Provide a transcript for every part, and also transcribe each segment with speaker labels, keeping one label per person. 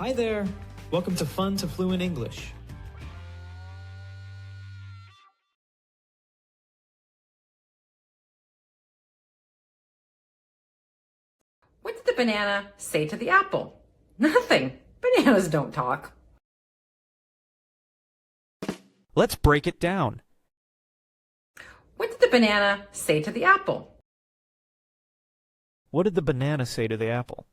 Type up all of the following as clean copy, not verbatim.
Speaker 1: Hi there. Welcome to Fun to Fluent English.
Speaker 2: What did the banana say to the apple? Nothing. Bananas don't talk.
Speaker 1: Let's break it down.
Speaker 2: What did the banana say to the apple?
Speaker 1: What did the banana say to the apple?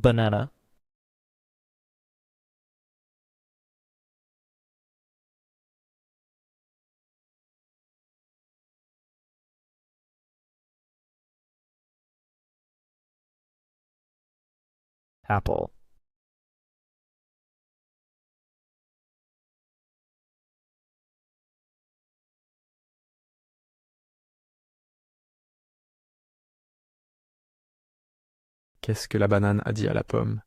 Speaker 1: Banana. Apple.
Speaker 3: Qu'est-ce que la banane a dit à la pomme?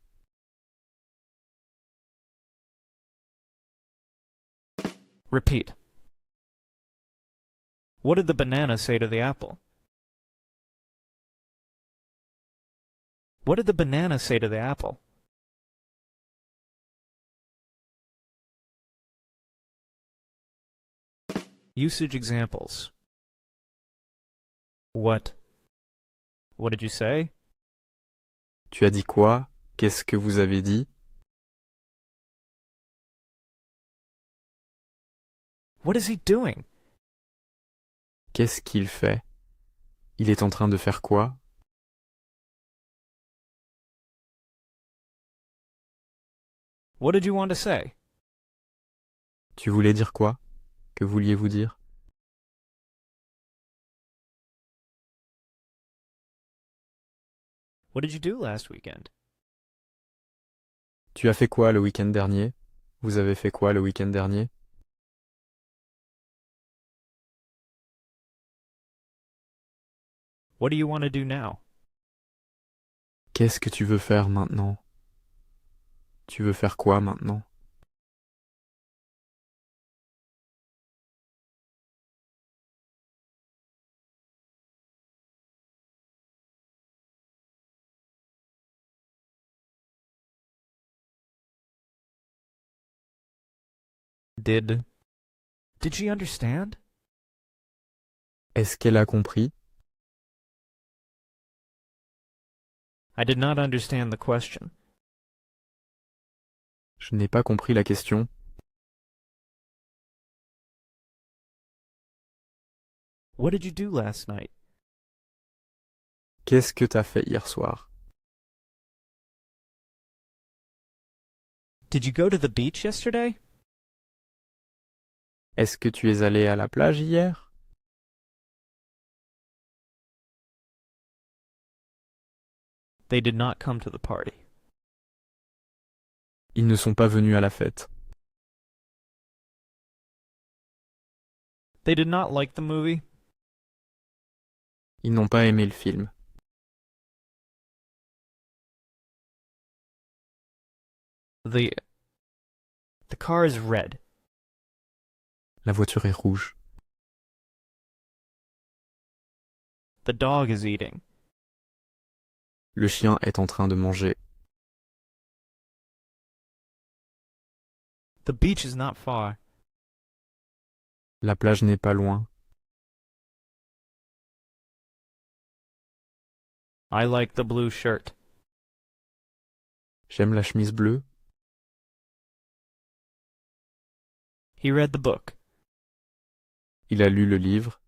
Speaker 1: Repeat. What did the banana say to the apple? What did the banana say to the apple? Usage examples. What? What did you say?
Speaker 3: Tu as dit quoi? Qu'est-ce que vous avez dit?
Speaker 1: What is he doing?
Speaker 3: Qu'est-ce qu'il fait? Il est en train de faire quoi?
Speaker 1: What did you want to say?
Speaker 3: Tu voulais dire quoi? Que vouliez-vous dire?
Speaker 1: What did you do last weekend?
Speaker 3: Tu as fait quoi le week-end dernier? Vous avez fait quoi le week-end dernier?
Speaker 1: What do you want to do now?
Speaker 3: Qu'est-ce que tu veux faire maintenant? Tu veux faire quoi maintenant?
Speaker 1: Did she understand?
Speaker 3: Est-ce qu'elle a compris?
Speaker 1: I did not understand the question.
Speaker 3: Je n'ai pas compris la question.
Speaker 1: What did you do last night?
Speaker 3: Qu'est-ce que t'as fait hier soir?
Speaker 1: Did you go to the beach yesterday?
Speaker 3: Est-ce que tu es allé à la plage hier?
Speaker 1: They did not come to the party.
Speaker 3: Ils ne sont pas venus à la fête.
Speaker 1: They did not like the movie.
Speaker 3: Ils n'ont pas aimé le film.
Speaker 1: The car is red.
Speaker 3: La voiture est rouge.
Speaker 1: The dog is eating.
Speaker 3: Le chien est en train de manger.
Speaker 1: The beach is not far.
Speaker 3: La plage n'est pas loin.
Speaker 1: I like the blue shirt.
Speaker 3: J'aime la chemise bleue.
Speaker 1: He read the book.
Speaker 3: Il a lu le livre.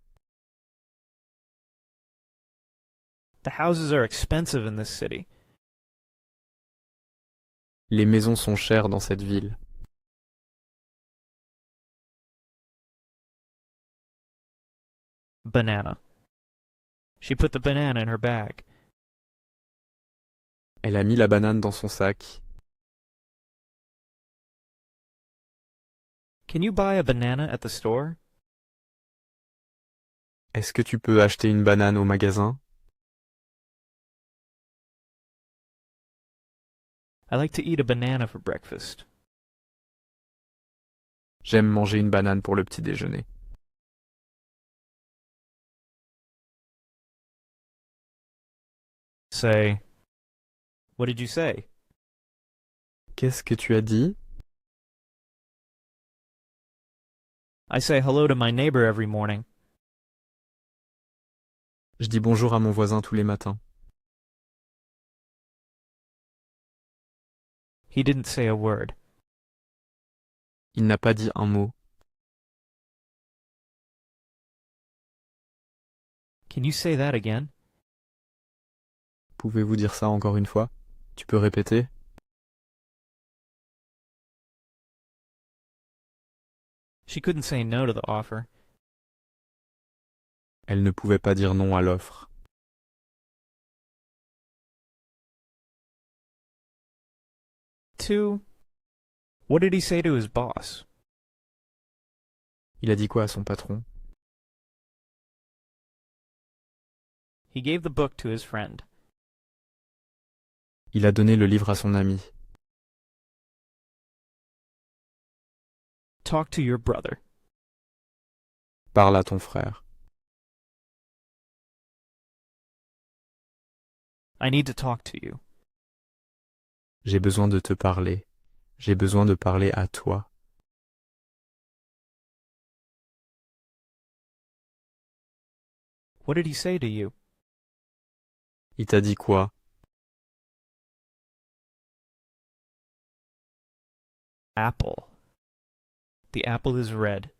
Speaker 1: The houses are expensive in this city.
Speaker 3: Les maisons sont chères dans cette ville.
Speaker 1: Banana. She put the banana in her bag.
Speaker 3: Elle a mis la banane dans son sac.
Speaker 1: Can you buy a banana at the store?
Speaker 3: Est-ce que tu peux acheter une banane au magasin?
Speaker 1: I like to eat a banana for breakfast.
Speaker 3: J'aime manger une banane pour le petit déjeuner.
Speaker 1: Say, what did you say?
Speaker 3: Qu'est-ce que tu as dit?
Speaker 1: I say hello to my neighbor every morning.
Speaker 3: Je dis bonjour à mon voisin tous les matins.
Speaker 1: He didn't say a word.
Speaker 3: Il n'a pas dit un mot.
Speaker 1: Can you say that again?
Speaker 3: Pouvez-vous dire ça encore une fois? Tu peux répéter?
Speaker 1: She couldn't say no to the offer.
Speaker 3: Elle ne pouvait pas dire non à l'offre.
Speaker 1: Two, what did he say to his boss?
Speaker 3: Il a dit quoi à son patron?
Speaker 1: He gave the book to his friend.
Speaker 3: Il a donné le livre à son ami.
Speaker 1: Talk to your brother.
Speaker 3: Parle à ton frère.
Speaker 1: I need to talk to you.
Speaker 3: J'ai besoin de te parler. J'ai besoin de parler à toi.
Speaker 1: What did he say to you?
Speaker 3: Il t'a dit quoi?
Speaker 1: Apple. The apple is red.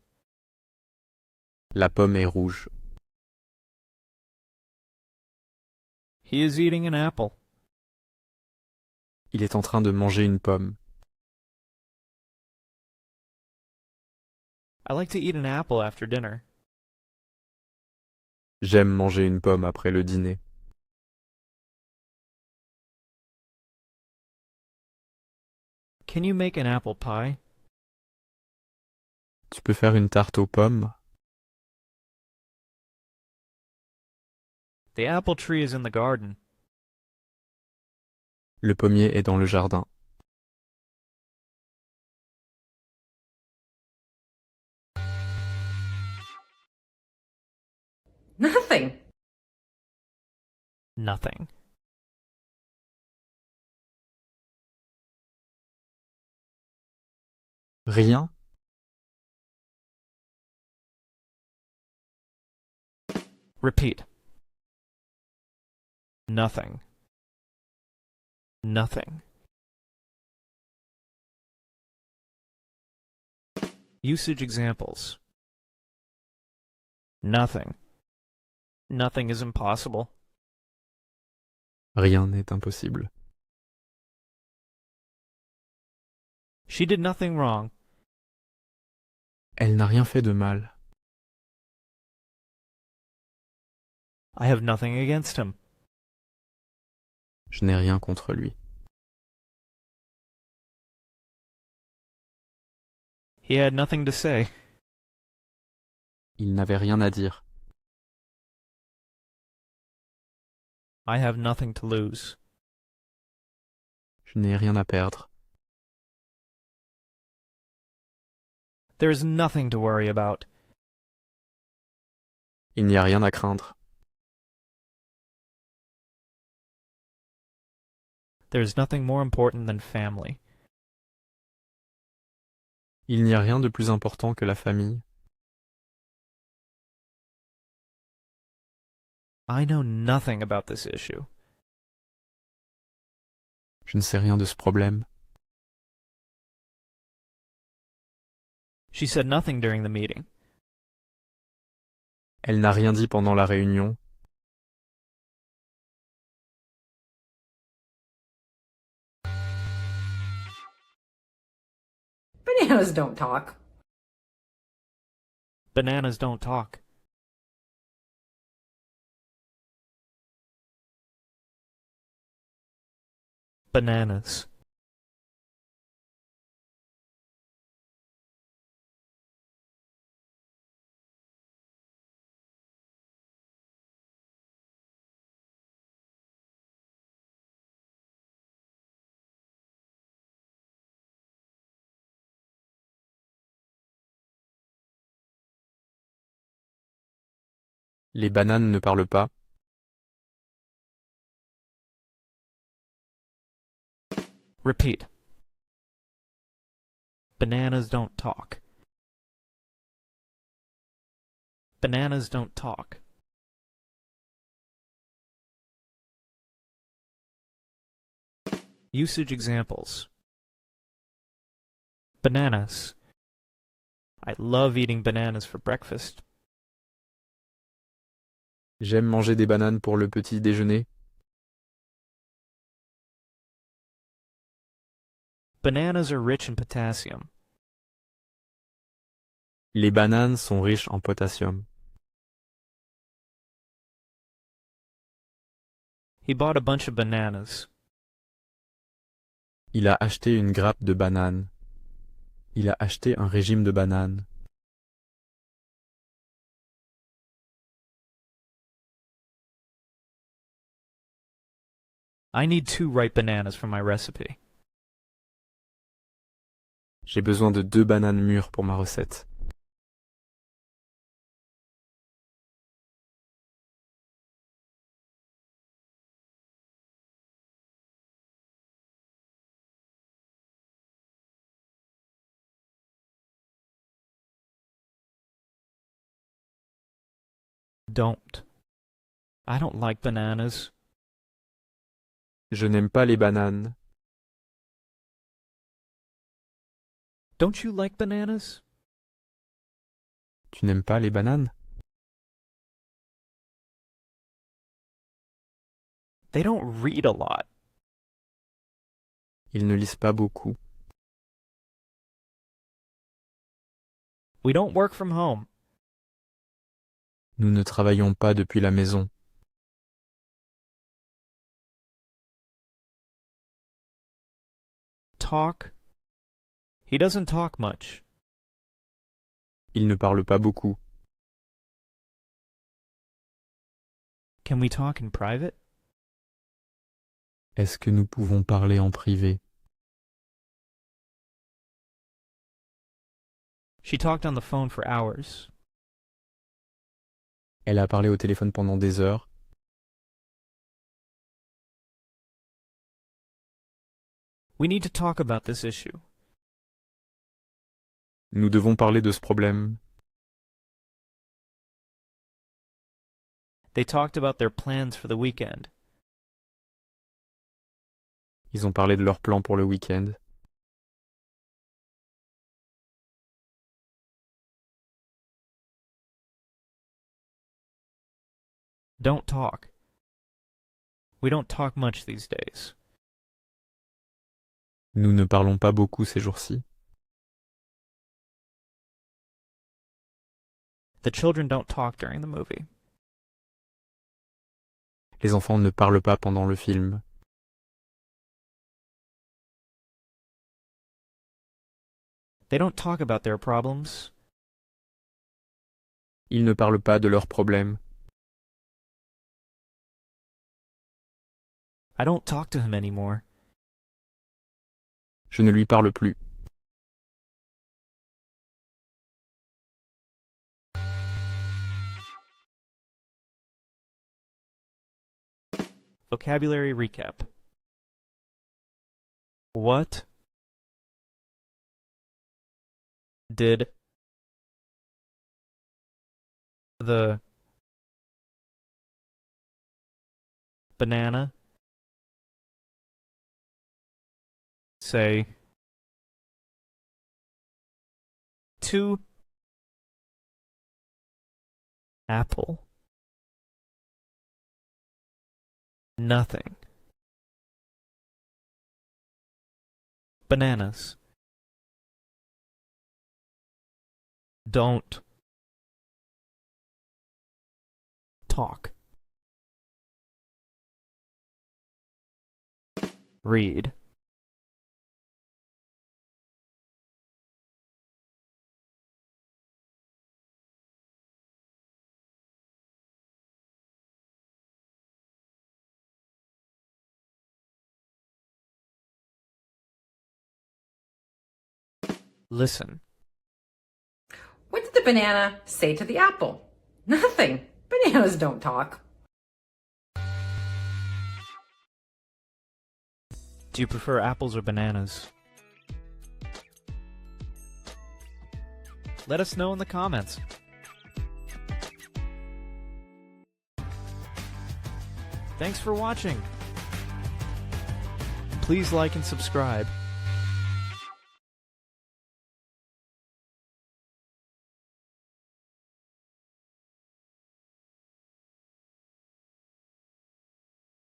Speaker 3: La pomme est rouge.
Speaker 1: He is eating an apple.
Speaker 3: Il est en train de manger une pomme.
Speaker 1: I like to eat an apple after dinner.
Speaker 3: J'aime manger une pomme après le dîner.
Speaker 1: Can you make an apple pie?
Speaker 3: Tu peux faire une tarte aux pommes?
Speaker 1: The apple tree is in the garden.
Speaker 3: Le pommier est dans le jardin.
Speaker 2: Nothing.
Speaker 1: Nothing.
Speaker 3: Rien?
Speaker 1: Repeat. Nothing. Nothing. Usage examples. Nothing. Nothing is impossible.
Speaker 3: Rien n'est impossible.
Speaker 1: She did nothing wrong.
Speaker 3: Elle n'a rien fait de mal.
Speaker 1: I have nothing against him.
Speaker 3: Je n'ai rien contre lui.
Speaker 1: He had nothing to say.
Speaker 3: Il n'avait rien à dire.
Speaker 1: I have nothing to lose.
Speaker 3: Je n'ai rien à perdre.
Speaker 1: There is nothing to worry about.
Speaker 3: Il n'y a rien à craindre.
Speaker 1: There is nothing more important than family.
Speaker 3: Il n'y a rien de plus important que la famille.
Speaker 1: I know nothing about this issue.
Speaker 3: Je ne sais rien de ce problème.
Speaker 1: She said nothing during the meeting.
Speaker 3: Elle n'a rien dit pendant la réunion.
Speaker 2: Bananas don't talk.
Speaker 1: Bananas don't talk. Bananas.
Speaker 3: Les bananes ne parlent pas.
Speaker 1: Repeat. Bananas don't talk. Bananas don't talk. Usage examples. Bananas. I love eating bananas for breakfast.
Speaker 3: J'aime manger des bananes pour le petit déjeuner.
Speaker 1: Bananas are rich in potassium.
Speaker 3: Les bananes sont riches en potassium.
Speaker 1: He bought a bunch of bananas.
Speaker 3: Il a acheté une grappe de bananes. Il a acheté un régime de bananes.
Speaker 1: I need 2 ripe bananas for my recipe.
Speaker 3: J'ai besoin de 2 bananes mûres pour ma recette.
Speaker 1: Don't. I don't like bananas.
Speaker 3: Je n'aime pas les bananes.
Speaker 1: Don't you like bananas?
Speaker 3: Tu n'aimes pas les bananes?
Speaker 1: They don't read a lot.
Speaker 3: Ils ne lisent pas beaucoup.
Speaker 1: We don't work from home.
Speaker 3: Nous ne travaillons pas depuis la maison.
Speaker 1: Talk. He doesn't talk much.
Speaker 3: Il ne parle pas beaucoup.
Speaker 1: Can we talk in private?
Speaker 3: Est-ce que nous pouvons parler en privé?
Speaker 1: She talked on the phone for hours.
Speaker 3: Elle a parlé au téléphone pendant des heures.
Speaker 1: We need to talk about this issue.
Speaker 3: Nous devons parler de ce problème.
Speaker 1: They talked about their plans for the weekend.
Speaker 3: Ils ont parlé de leurs plans pour le week-end.
Speaker 1: Don't talk. We don't talk much these days.
Speaker 3: Nous ne parlons pas beaucoup ces jours-ci.
Speaker 1: The children don't talk during the movie.
Speaker 3: Les enfants ne parlent pas pendant le film.
Speaker 1: They don't talk about their problems.
Speaker 3: Ils ne parlent pas de leurs problèmes.
Speaker 1: I don't talk to him anymore.
Speaker 3: Je ne lui parle plus.
Speaker 1: Vocabulary recap. What did the banana say to apple? Nothing. Bananas don't talk. Read. Listen.
Speaker 2: What did the banana say to the apple? Nothing. Bananas don't talk.
Speaker 1: Do you prefer apples or bananas? Let us know in the comments. Thanks for watching. Please like and subscribe.